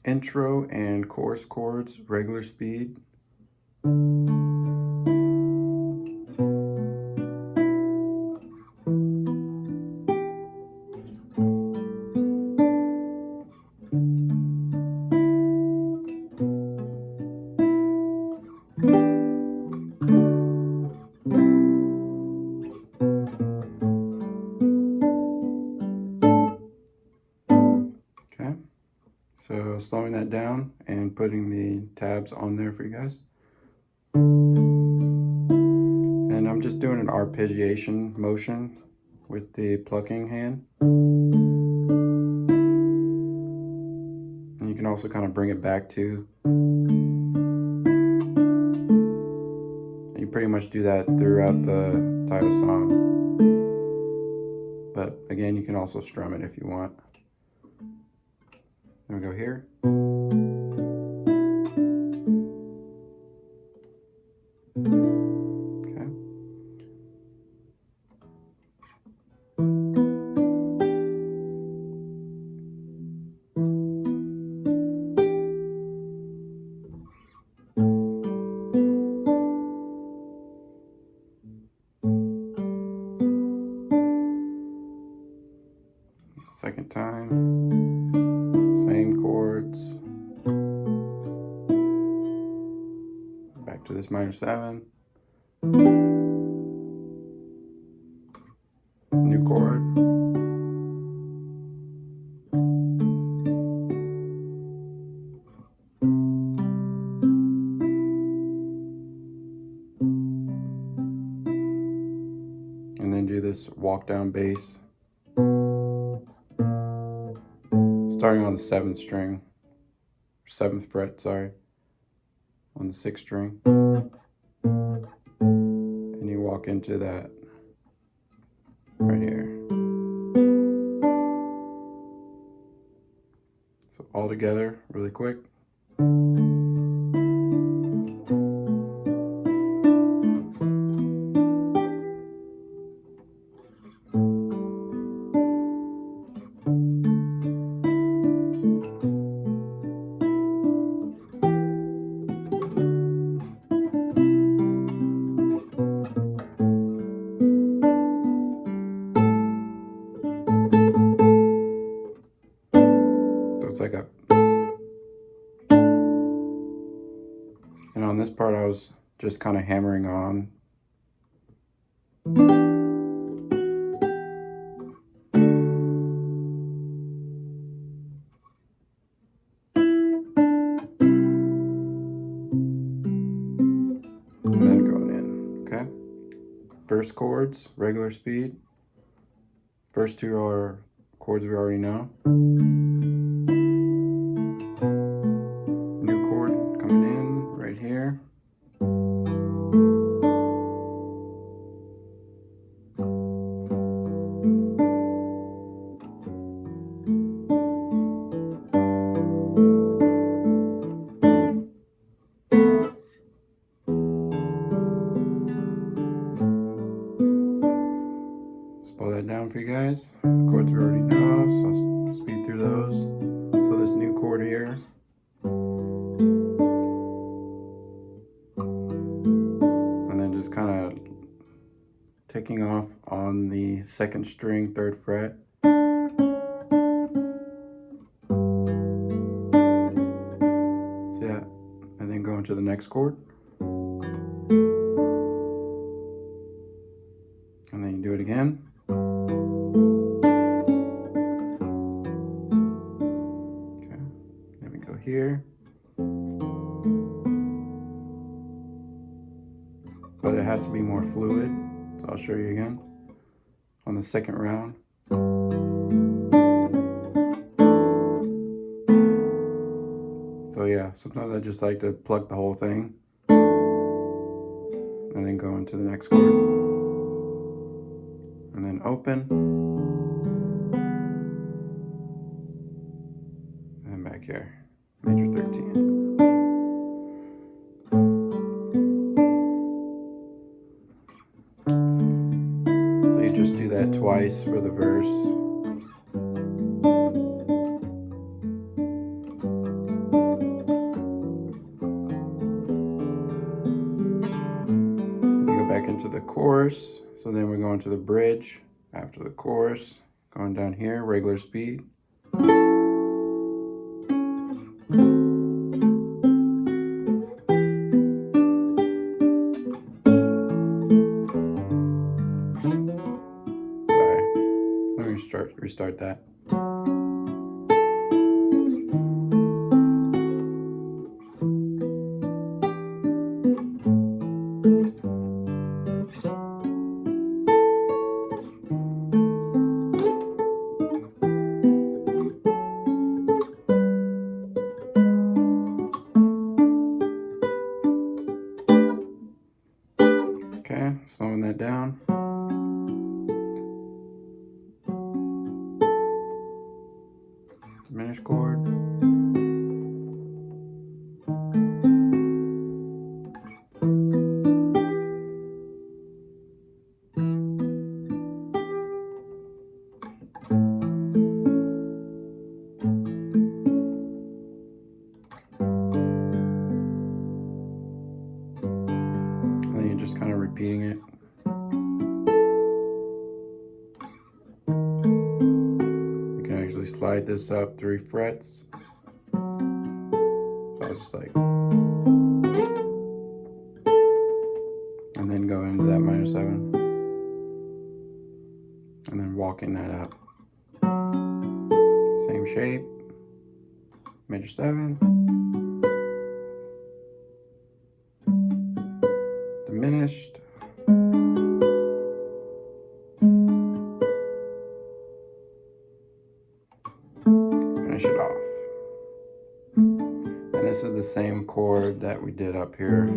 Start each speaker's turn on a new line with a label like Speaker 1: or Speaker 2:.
Speaker 1: intro and chorus chords, regular speed. Okay, so slowing that down and putting the tabs on there for you guys. And I'm just doing an arpeggiation motion with the plucking hand. And you can also kind of bring it back too. And you pretty much do that throughout the title song. But again, you can also strum it if you want. Then we go here. Okay. Second time, same chords. Back to this minor 7. New chord. And then do this walk down bass. Starting on the 7th string, 7th fret, sorry, on the 6th string. And you walk into that right here. So all together, really quick. It's like a, and on this part I was just kind of hammering on. And then going in, okay? First chords, regular speed. First two are chords we already know. New chord coming in right here. Slow that down for you guys. Chords we already know, so I'll speed through those. So this new chord here. And then just kind of taking off on the 2nd string, 3rd fret. See that? And then go into the next chord. And then you do it again. Okay, then we go here. But it has to be more fluid, so I'll show you again on the 2nd round. So yeah, sometimes I just like to pluck the whole thing and then go into the next chord. And then open. And then back here, major 13. So you just do that twice for the verse. the chorus. So then we're going to the bridge after the chorus. Going down here, regular speed. Let me restart that. Okay, slowing that down. Diminished chord. And then you're just kind of repeating it. You can actually slide this up 3 frets. So it's like, and then go into that minor 7, and then walking that up. Same shape, major 7, diminished, finish it off. And this is the same chord that we did up here.